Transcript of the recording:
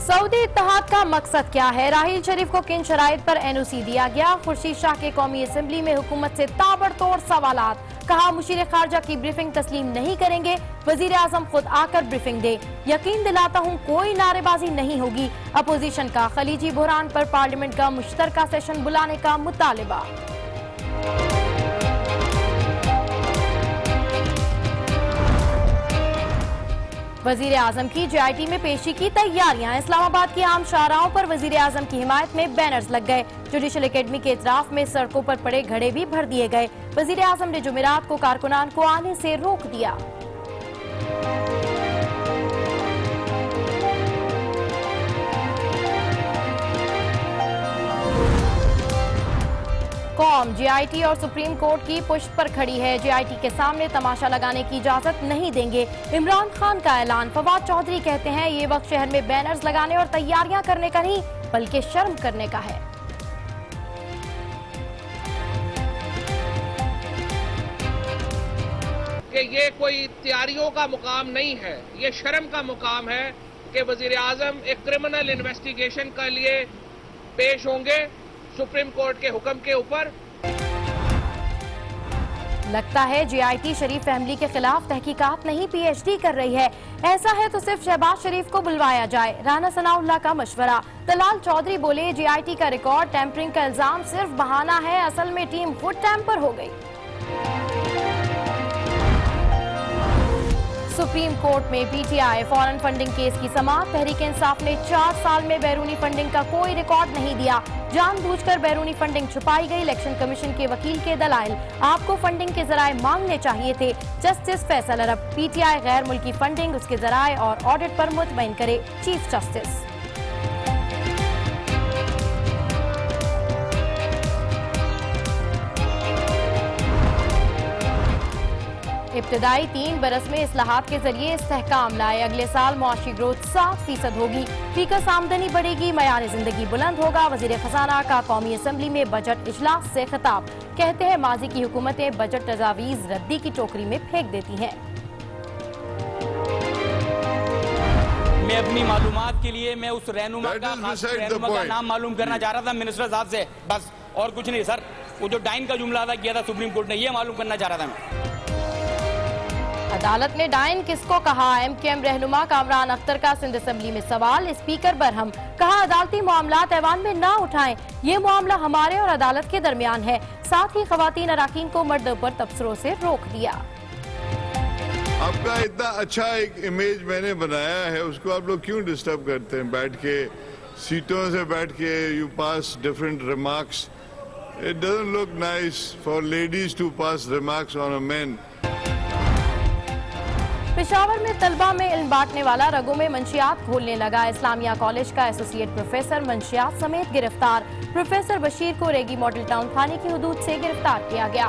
Saudi इत्तेहाद का मकसद क्या है? राहील शरीफ को किन शराइत पर एनओसी दिया गया? खुर्शीद शाह के कौमी असेंबली में हुकूमत से ताबड़तोड़ सवालात। कहा मुशीर खारजा की ब्रीफिंग तस्लीम नहीं करेंगे, वजीर आजम खुद आकर ब्रीफिंग दे। यकीन दिलाता हूं कोई नारेबाजी नहीं होगी। अपोजिशन का खलीजी बुहरान पर पार्लियामेंट का मुश्तरका सेशन बुलाने का मुतालिबा। वजीर आजम की JIT में पेशी की तैयारियां। इस्लामाबाद की आम शाहराहों पर वजीर आजम की हिमायत में बैनर्स लग गए। जुडिशल एकेडमी के इतराफ में सड़कों पर पड़े घड़े भी भर दिए गए। वजीर आजम ने जुमेरात को कारकुनान को आने से रोक दिया। कौम JIT और सुप्रीम कोर्ट की पुश्त पर खड़ी है। JIT के सामने तमाशा लगाने की इजाजत नहीं देंगे। इमरान खान का ऐलान। फवाद चौधरी कहते हैं ये वक्त शहर में बैनर्स लगाने और तैयारियां करने का नहीं बल्कि शर्म करने का है। कि ये कोई तैयारियों का मुकाम नहीं है, ये शर्म का मुकाम है कि वजीर आजम एक क्रिमिनल इन्वेस्टिगेशन के लिए पेश होंगे सुप्रीम कोर्ट के हुक्म के ऊपर। लगता है JIT शरीफ फैमिली के खिलाफ तहकीकात नहीं PhD कर रही है। ऐसा है तो सिर्फ शहबाज शरीफ को बुलवाया जाए। राना सनाउल्लाह का मशवरा। तलाल चौधरी बोले JIT का रिकॉर्ड टैंपरिंग का इल्जाम सिर्फ बहाना है, असल में टीम खुद टैंपर हो गई। सुप्रीम कोर्ट में PTI फॉरेन फंडिंग केस की समाअत। तहरीक इंसाफ ने 4 साल में बैरूनी फंडिंग का कोई रिकॉर्ड नहीं दिया। जानबूझकर बैरूनी फंडिंग छुपाई गई। इलेक्शन कमीशन के वकील के दलाइल। आपको फंडिंग के जराए मांगने चाहिए थे। जस्टिस फैसल अरब। PTI गैर मुल्की फंडिंग, उसके जराए और ऑडिट पर मुतमईन करे चीफ जस्टिस। इब्तदाई 3 बरस में इस्लाहात के जरिए इस्तेहकाम लाए। अगले साल मुआशी ग्रोथ 7% होगी। फीकस आमदनी बढ़ेगी, मयार जिंदगी बुलंद होगा। वजीर खजाना का कौमी असेंबली में बजट इजलास से खिताब। कहते हैं माजी की हुकूमतें बजट तजावीज रद्दी की टोकरी में फेंक देती हैं। मैं अपनी मालूमात के लिए मैं उस रहनुमा का नाम मालूम करना चाह रहा था मिनिस्टर साहब से, बस और कुछ नहीं सर। वो जो डाइन का जुमला अदा किया था सुप्रीम कोर्ट ने, ये मालूम करना चाह रहा था मैं। अदालत ने डाइन किसको कहा? MKM रहनुमा कामरान अख्तर का सिंध असेंबली में सवाल। स्पीकर बरहम। कहा अदालती मामलात ऐवान में ना उठाएं, ये मामला हमारे और अदालत के दरमियान है। साथ ही खवातीन अराकीन को मर्दों पर तबसरों से रोक दिया। आपका इतना अच्छा एक इमेज मैंने बनाया है, उसको आप लोग क्यों डिस्टर्ब करते हैं? बैठ के सीटों से बैठ के you pass different remarks. It doesn't look nice for ladies to pass remarks on a man. Peshawar में तलबा में इल्म बांटने वाला रगों में मंशियात घोलने लगा। इस्लामिया कॉलेज का एसोसिएट प्रोफेसर मंशियात समेत गिरफ्तार। प्रोफेसर बशीर को रेगी मॉडल टाउन थाने की हुदूद से गिरफ्तार किया गया।